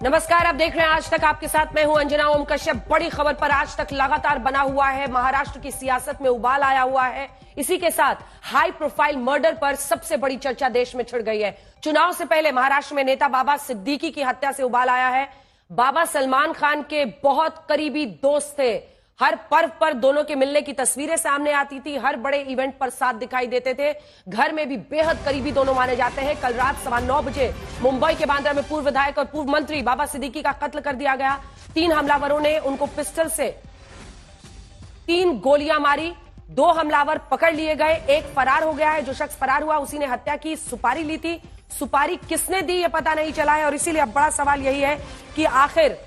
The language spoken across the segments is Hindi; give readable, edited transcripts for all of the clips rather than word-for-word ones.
नमस्कार, आप देख रहे हैं आज तक। आपके साथ मैं हूं अंजना ओम कश्यप। बड़ी खबर पर आज तक लगातार बना हुआ है। महाराष्ट्र की सियासत में उबाल आया हुआ है। इसी के साथ हाई प्रोफाइल मर्डर पर सबसे बड़ी चर्चा देश में छिड़ गई है। चुनाव से पहले महाराष्ट्र में नेता बाबा सिद्दीकी की हत्या से उबाल आया है। बाबा सलमान खान के बहुत करीबी दोस्त थे। हर पर्व पर दोनों के मिलने की तस्वीरें सामने आती थी। हर बड़े इवेंट पर साथ दिखाई देते थे। घर में भी बेहद करीबी दोनों माने जाते हैं। कल रात 9:15 बजे मुंबई के बांद्रा में पूर्व विधायक और पूर्व मंत्री बाबा सिद्दीकी का कत्ल कर दिया गया। 3 हमलावरों ने उनको पिस्टल से 3 गोलियां मारी। 2 हमलावर पकड़ लिए गए, एक फरार हो गया है। जो शख्स फरार हुआ उसी ने हत्या की। सुपारी ली थी। सुपारी किसने दी यह पता नहीं चला है और इसीलिए अब बड़ा सवाल यही है कि आखिर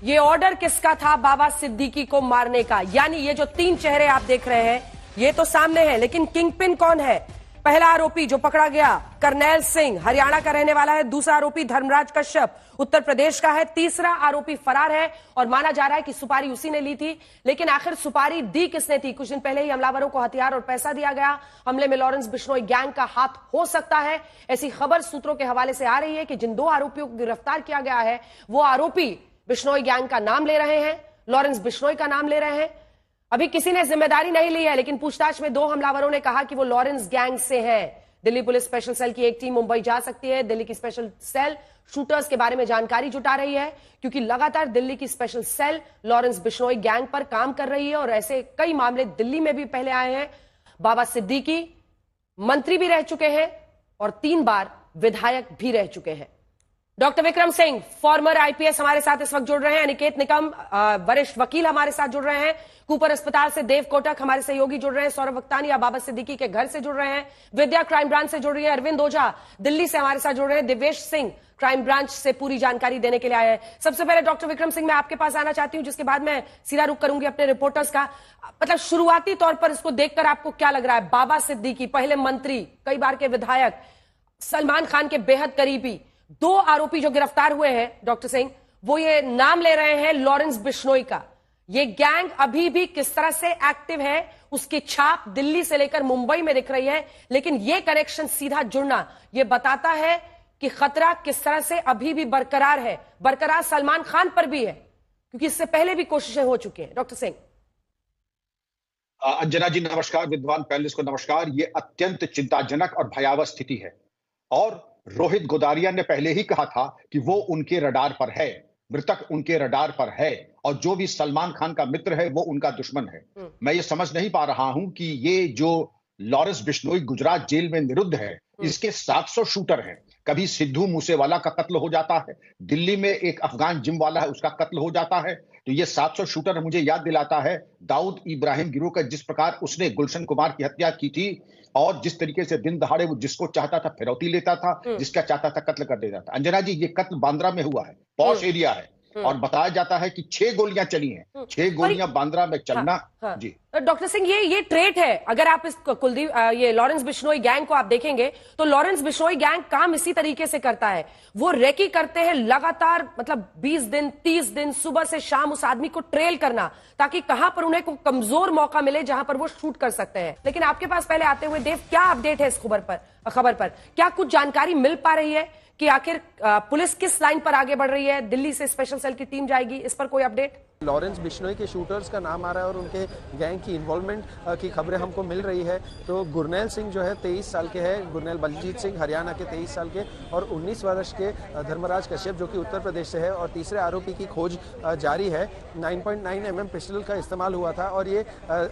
ये ऑर्डर किसका था बाबा सिद्दीकी को मारने का। यानी ये जो 3 चेहरे आप देख रहे हैं ये तो सामने है, लेकिन किंगपिन कौन है? पहला आरोपी जो पकड़ा गया करनैल सिंह, हरियाणा का रहने वाला है। दूसरा आरोपी धर्मराज कश्यप, उत्तर प्रदेश का है। तीसरा आरोपी फरार है और माना जा रहा है कि सुपारी उसी ने ली थी। लेकिन आखिर सुपारी दी किसने थी? कुछ दिन पहले ही हमलावरों को हथियार और पैसा दिया गया। हमले में लॉरेंस बिश्नोई गैंग का हाथ हो सकता है, ऐसी खबर सूत्रों के हवाले से आ रही है कि जिन 2 आरोपियों को गिरफ्तार किया गया है वो आरोपी बिश्नोई गैंग का नाम ले रहे हैं, लॉरेंस बिश्नोई का नाम ले रहे हैं। अभी किसी ने जिम्मेदारी नहीं ली है, लेकिन पूछताछ में 2 हमलावरों ने कहा कि वो लॉरेंस गैंग से हैं। दिल्ली पुलिस स्पेशल सेल की एक टीम मुंबई जा सकती है। दिल्ली की स्पेशल सेल शूटर्स के बारे में जानकारी जुटा रही है, क्योंकि लगातार दिल्ली की special cell Lawrence Bishnoi gang पर काम कर रही है और ऐसे कई मामले दिल्ली में भी पहले आए हैं। बाबा सिद्दीकी मंत्री भी रह चुके हैं और 3 बार विधायक भी रह चुके हैं। Doctor Vikram Singh farmer IPS हमारे साथ इस वक्त जुड़ रहे हैं। अनिकेत निकम वरिष्ठ वकील हमारे साथ जुड़ रहे हैं। कूपर अस्पताल से देव कोटक हमारे सहयोगी जुड़ रहे हैं। सौरभ वक्तानिया बाबा सिद्दीकी के घर से जुड़ रहे हैं। विद्या क्राइम ब्रांच से जुड़ रही है। अरविंद ओझा दिल्ली से हमारे साथ जुड़ रहे हैं। दिव्येश सिंह क्राइम ब्रांच से पूरी जानकारी देने के लिए आए हैं। सबसे पहले डॉक्टर विक्रम सिंह मैं आपके पास आना चाहती हूं, जिसके बाद मैं सीधा रुख करूंगी अपने रिपोर्टर्स का। मतलब शुरुआती तौर पर इसको देखकर आपको क्या लग रहा है? बाबा सिद्दीकी पहले मंत्री, कई बार के विधायक, सलमान खान के बेहद करीबी 2 आरोपी जो गिरफ्तार हुए हैं डॉक्टर सिंह, वो ये नाम ले रहे हैं लॉरेंस बिश्नोई का। ये गैंग अभी भी किस तरह से एक्टिव है उसकी छाप दिल्ली से लेकर मुंबई में दिख रही है, लेकिन ये कनेक्शन सीधा जुड़ना ये बताता है कि खतरा किस तरह से अभी भी बरकरार है। बरकरार सलमान खान पर भी है, क्योंकि इससे पहले भी कोशिशें हो चुकी हैं। डॉक्टर सिंह। अंजना जी नमस्कार, विद्वान पैनलिस्ट को नमस्कार। ये अत्यंत चिंताजनक और भयावह स्थिति है और रोहित गोदारिया ने पहले ही कहा था कि वो उनके रडार पर है, मृतक उनके रडार पर है और जो भी सलमान खान का मित्र है वो उनका दुश्मन है। मैं ये समझ नहीं पा रहा हूं कि ये जो लॉरेंस बिश्नोई गुजरात जेल में निरुद्ध है, इसके 700 शूटर हैं। कभी सिद्धू मूसेवाला का कत्ल हो जाता है, दिल्ली में एक अफगान जिम वाला है उसका कत्ल हो जाता है, तो ये 700 शूटर मुझे याद दिलाता है दाऊद इब्राहिम गिरोह का, जिस प्रकार उसने गुलशन कुमार की हत्या की थी और जिस तरीके से दिन दहाड़े वो जिसको चाहता था फिरौती लेता था, जिसका चाहता था कत्ल कर देता था। अंजना जी ये कत्ल बांद्रा में हुआ है, पॉश एरिया है और बताया जाता है कि 6 गोलियां चली हैं। 6 गोलियां बांद्रा में चलना। हाँ। जी डॉक्टर सिंह, ये ट्रेट है। अगर आप इस कुलदीप ये लॉरेंस बिश्नोई गैंग को आप देखेंगे तो लॉरेंस बिश्नोई गैंग काम इसी तरीके से करता है। वो रेकी करते हैं लगातार, मतलब 20 दिन 30 दिन सुबह से शाम उस आदमी को ट्रेल करना, ताकि कहां पर उन्हें कोई कमजोर मौका मिले जहां पर वो शूट कर सकते हैं। लेकिन आपके पास पहले आते हुए देव, क्या अपडेट है इस खबर पर? क्या कुछ जानकारी मिल पा रही है कि आखिर पुलिस किस लाइन पर आगे बढ़ रही है? दिल्ली से स्पेशल सेल की टीम जाएगी, इस पर कोई अपडेट? लॉरेंस बिश्नोई के शूटर्स का नाम आ रहा है और उनके गैंग की इन्वॉल्वमेंट की खबरें हमको मिल रही है। तो गुरनैल सिंह जो है 23 साल के हैं, गुरनैल बलजीत सिंह हरियाणा के 23 साल के, और 19 वर्ष के धर्मराज कश्यप जो कि उत्तर प्रदेश से है। और तीसरे आरोपी की खोज जारी है। 9.9 mm पिस्टल का इस्तेमाल हुआ था और ये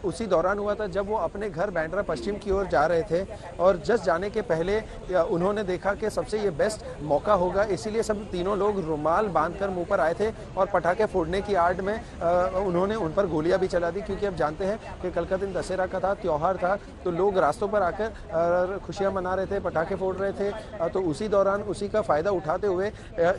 उसी दौरान हुआ था जब वो अपने घर बांद्रा पश्चिम की ओर जा रहे थे और जस्ट जाने के पहले उन्होंने देखा कि सबसे ये बेस्ट मौका होगा, इसीलिए सब तीनों लोग रुमाल बांधकर मुंह पर आए थे और पटाखे फोड़ने की आड़ में उन्होंने उन पर गोलियां भी चला दी। क्योंकि अब जानते हैं कि कल का दिन दशहरा का था, त्योहार था, तो लोग रास्तों पर आकर खुशियां मना रहे थे, पटाखे फोड़ रहे थे। तो उसी दौरान उसी का फायदा उठाते हुए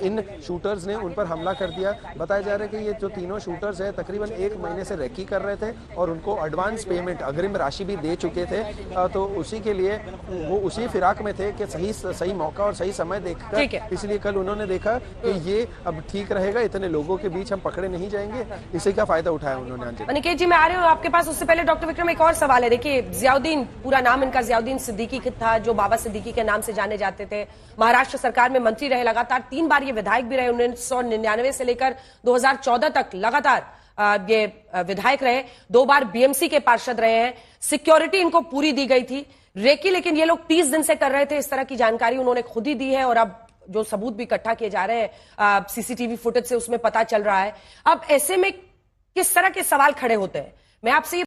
इन शूटर्स ने उन पर हमला कर दिया। बताया जा रहा है कि ये जो तीनों शूटर्स हैं तकरीबन 1 महीने से रेकी कर रहे थे और उनको एडवांस पेमेंट, अग्रिम राशि भी दे चुके थे। तो उसी के लिए वो उसी फिराक में थे कि सही मौका और सही समय देखकर, इसलिए कल उन्होंने देखा कि ये अब ठीक रहेगा, इतने लोगों के बीच हम पकड़े नहीं जाएंगे, इसी का फायदा उठाया उन्होंने अंजना। अनिकेत जी, मैं आ रही हूँ आपके पास, उससे पहले डॉक्टर विक्रम एक और सवाल है। देखिए, जियाउद्दीन, पूरा नाम इनका जियाउद्दीन सिद्दीकी था, जो बाबा सिद्दीकी के नाम से जाने जाते थे। महाराष्ट्र सरकार में मंत्री रहे, लगातार 3 बार ये विधायक भी रहे, 1999 से लेकर 2014 तक लगातार ये विधायक रहे, 2 बार बीएमसी के पार्षद रहे हैं। सिक्योरिटी इनको पूरी दी गई थी रेकी, लेकिन ये लोग 30 दिन से कर रहे थे। इस तरह की जानकारी उन्होंने खुद ही दी है, और अब जो सबूत भी इकट्ठा किए जा रहे हैं सीसीटीवी फुटेज से, उसमें पता चल रहा है। अब ऐसे में किस तरह के सवाल खड़े होते हैं? मैं आपसे